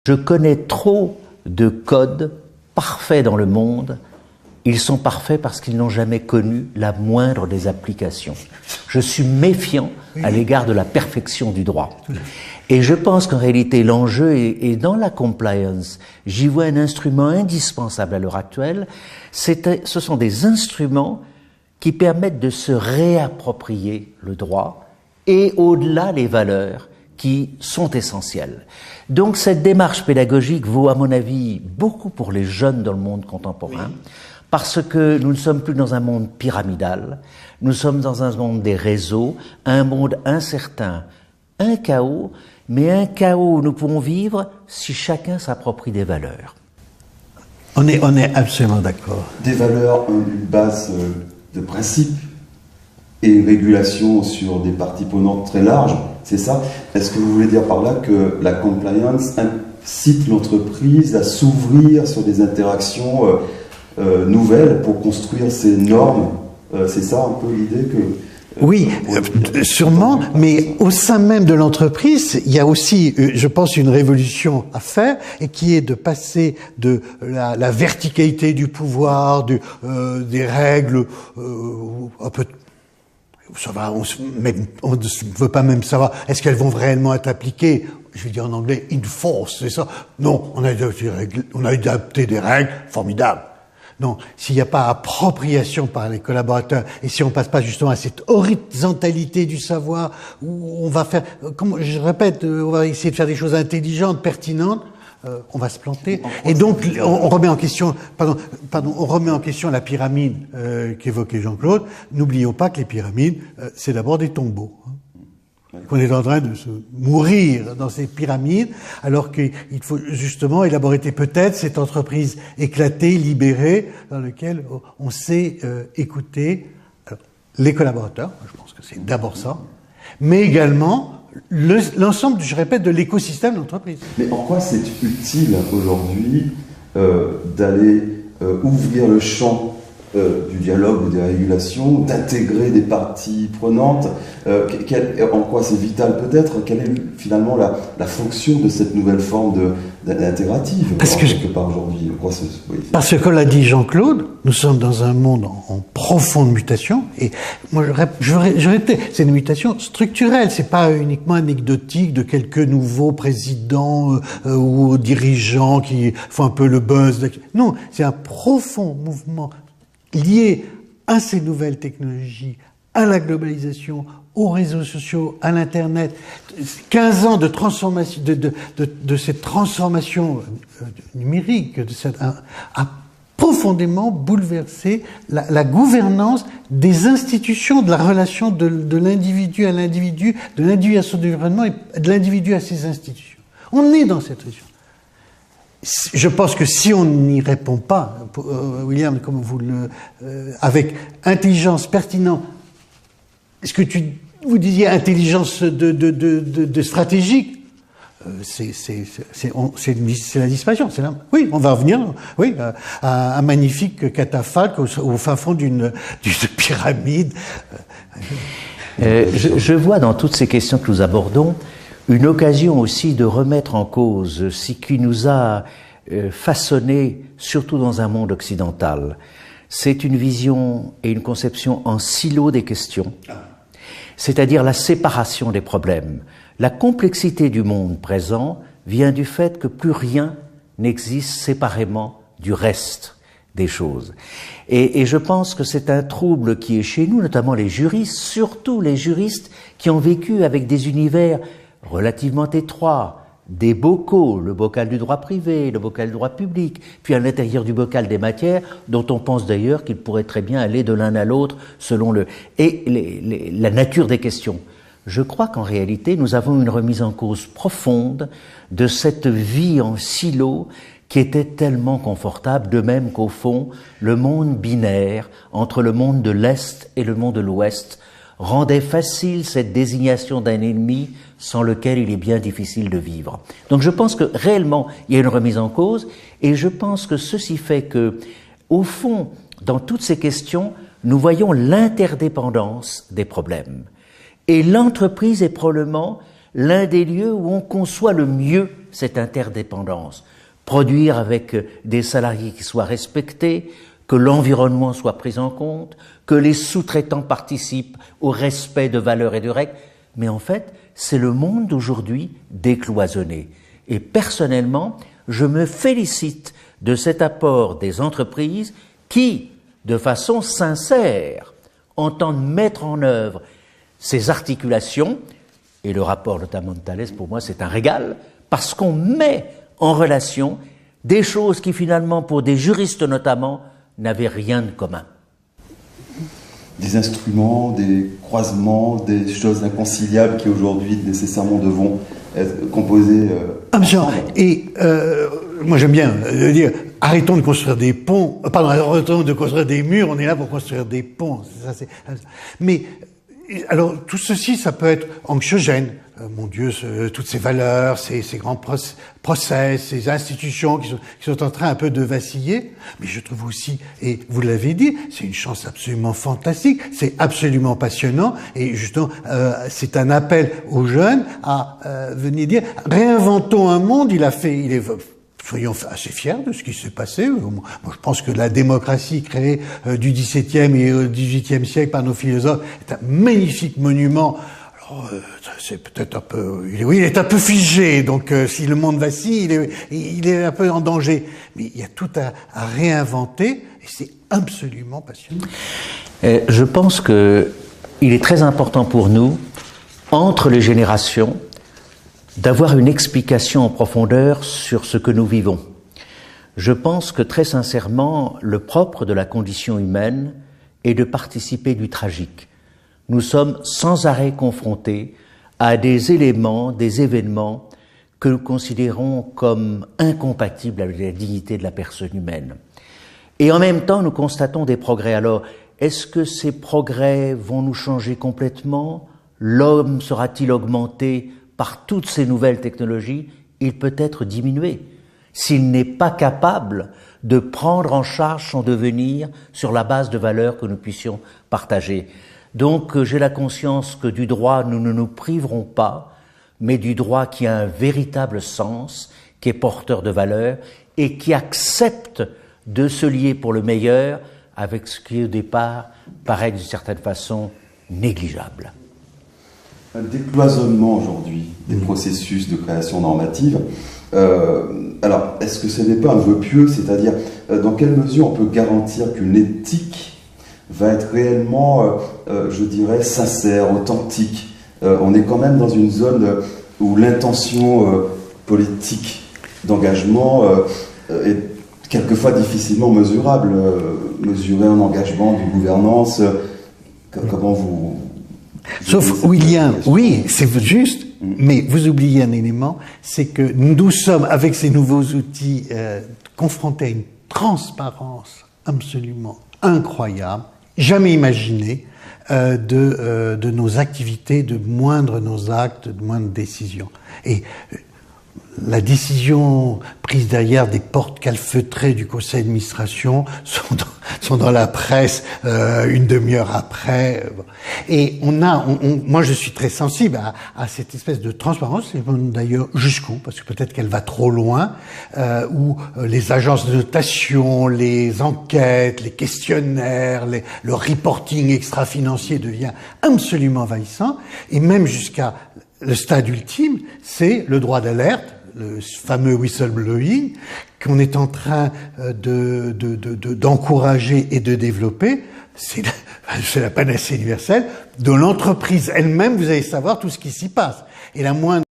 Je connais trop de codes parfaits dans le monde. Ils sont parfaits parce qu'ils n'ont jamais connu la moindre des applications. Je suis méfiant à l'égard de la perfection du droit. Et je pense qu'en réalité, l'enjeu est dans la compliance. J'y vois un instrument indispensable à l'heure actuelle. Ce sont des instruments qui permettent de se réapproprier le droit et au-delà les valeurs qui sont essentielles. Donc cette démarche pédagogique vaut à mon avis beaucoup pour les jeunes dans le monde contemporain, parce que nous ne sommes plus dans un monde pyramidal, nous sommes dans un monde des réseaux, un monde incertain, un chaos, mais un chaos où nous pouvons vivre si chacun s'approprie des valeurs. On est absolument d'accord. Des valeurs, une base de principe et une régulation sur des parties prenantes très larges, c'est ça? Est-ce que vous voulez dire par là que la compliance incite l'entreprise à s'ouvrir sur des interactions nouvelles pour construire ces normes? C'est ça un peu l'idée que... Oui, sûrement, mais au sein même de l'entreprise, il y a aussi, je pense, une révolution à faire, et qui est de passer de la verticalité du pouvoir, des règles, un peu... Ça va, on ne veut pas même savoir, est-ce qu'elles vont réellement être appliquées? Je vais dire en anglais, enforce, c'est ça? Non, on a adapté des règles formidables. Non, s'il n'y a pas appropriation par les collaborateurs, et si on passe pas justement à cette horizontalité du savoir, où on va faire, comme je répète, on va essayer de faire des choses intelligentes, pertinentes, on va se planter. Et donc, on remet en question, on remet en question la pyramide qu'évoquait Jean-Claude. N'oublions pas que les pyramides, c'est d'abord des tombeaux. Qu'on est en train de se mourir dans ces pyramides, alors qu'il faut justement élaborer peut-être cette entreprise éclatée, libérée, dans laquelle on sait écouter les collaborateurs, je pense que c'est d'abord ça, mais également l'ensemble, je répète, de l'écosystème d'entreprise. Mais en quoi c'est utile aujourd'hui d'aller ouvrir le champ du dialogue ou des régulations, d'intégrer des parties prenantes, en quoi c'est vital peut-être, quelle est finalement la fonction de cette nouvelle forme d'intégrative quelque part aujourd'hui? Parce que, comme l'a dit Jean-Claude, nous sommes dans un monde en profonde mutation, et moi je répète, c'est une mutation structurelle, c'est pas uniquement anecdotique de quelques nouveaux présidents ou dirigeants qui font un peu le buzz. Non, c'est un profond mouvement lié à ces nouvelles technologies, à la globalisation, aux réseaux sociaux, à l'Internet. 15 ans de transformation, de cette transformation numérique, a profondément bouleversé la gouvernance des institutions, de la relation de l'individu à l'individu, de l'individu à son environnement et de l'individu à ses institutions. On est dans cette région. Je pense que si on n'y répond pas, William, comme vous avec intelligence pertinente, est-ce que vous disiez intelligence de stratégique, c'est la disparition. Oui, on va revenir, oui, à un magnifique catafalque au fin fond d'une pyramide. Je vois dans toutes ces questions que nous abordons une occasion aussi de remettre en cause ce qui nous a façonné, surtout dans un monde occidental. C'est une vision et une conception en silo des questions, c'est-à-dire la séparation des problèmes. La complexité du monde présent vient du fait que plus rien n'existe séparément du reste des choses. Et je pense que c'est un trouble qui est chez nous, notamment les juristes, surtout les juristes qui ont vécu avec des univers relativement étroits, des bocaux, le bocal du droit privé, le bocal du droit public, puis à l'intérieur du bocal des matières, dont on pense d'ailleurs qu'il pourrait très bien aller de l'un à l'autre selon la nature des questions. Je crois qu'en réalité, nous avons une remise en cause profonde de cette vie en silo qui était tellement confortable, de même qu'au fond, le monde binaire entre le monde de l'Est et le monde de l'Ouest rendait facile cette désignation d'un ennemi sans lequel il est bien difficile de vivre. Donc je pense que réellement, il y a une remise en cause, et je pense que ceci fait que, au fond, dans toutes ces questions, nous voyons l'interdépendance des problèmes. Et l'entreprise est probablement l'un des lieux où on conçoit le mieux cette interdépendance. Produire avec des salariés qui soient respectés, que l'environnement soit pris en compte, que les sous-traitants participent au respect de valeurs et de règles. Mais en fait, c'est le monde d'aujourd'hui décloisonné. Et personnellement, je me félicite de cet apport des entreprises qui, de façon sincère, entendent mettre en œuvre ces articulations. Et le rapport notamment de Thalès, pour moi, c'est un régal, parce qu'on met en relation des choses qui, finalement, pour des juristes notamment, n'avaient rien de commun. Des instruments, des croisements, des choses inconciliables qui aujourd'hui nécessairement devront être composées ensemble. Et moi j'aime bien dire, arrêtons de construire des ponts, arrêtons de construire des murs, on est là pour construire des ponts. Mais alors tout ceci, ça peut être anxiogène. Mon Dieu, toutes ces valeurs, ces grands process, ces institutions qui sont en train un peu de vaciller. Mais je trouve aussi, et vous l'avez dit, c'est une chance absolument fantastique, c'est absolument passionnant, et justement, c'est un appel aux jeunes à venir dire, réinventons un monde. Soyons assez fiers de ce qui s'est passé. Moi, je pense que la démocratie créée du XVIIe et XVIIIe siècle par nos philosophes est un magnifique monument. C'est peut-être un peu, il est un peu figé, donc si le monde vacille, il est un peu en danger. Mais il y a tout à réinventer, et c'est absolument passionnant. Je pense que il est très important pour nous, entre les générations, d'avoir une explication en profondeur sur ce que nous vivons. Je pense que très sincèrement, le propre de la condition humaine est de participer du tragique. Nous sommes sans arrêt confrontés à des éléments, des événements que nous considérons comme incompatibles avec la dignité de la personne humaine. Et en même temps, nous constatons des progrès. Alors, est-ce que ces progrès vont nous changer complètement? L'homme sera-t-il augmenté par toutes ces nouvelles technologies? Il peut être diminué s'il n'est pas capable de prendre en charge son devenir sur la base de valeurs que nous puissions partager. Donc j'ai la conscience que du droit nous ne nous priverons pas, mais du droit qui a un véritable sens, qui est porteur de valeurs et qui accepte de se lier pour le meilleur avec ce qui au départ paraît d'une certaine façon négligeable. Un décloisonnement aujourd'hui des processus de création normative. Alors, est-ce que ce n'est pas un vœu pieux, c'est-à-dire dans quelle mesure on peut garantir qu'une éthique va être réellement, je dirais, sincère, authentique? On est quand même dans une zone où l'intention politique d'engagement est quelquefois difficilement mesurable. Mesurer un engagement d'une gouvernance, comment vous... Sauf William, oui, c'est juste, mais vous oubliez un élément, c'est que nous sommes, avec ces nouveaux outils, confrontés à une transparence absolument incroyable, jamais imaginée, de nos activités, de moindre nos actes, de moindres décisions. Et la décision prise derrière des portes calfeutrées du conseil d'administration sont dans la presse une demi-heure après. Et moi je suis très sensible à cette espèce de transparence, et d'ailleurs jusqu'où, parce que peut-être qu'elle va trop loin, où les agences de notation, les enquêtes, les questionnaires, le reporting extra-financier devient absolument envahissant, et même jusqu'à le stade ultime, c'est le droit d'alerte, le fameux whistleblowing, qu'on est en train d'encourager et de développer. C'est la panacée universelle. De l'entreprise elle-même, vous allez savoir tout ce qui s'y passe. Et la moindre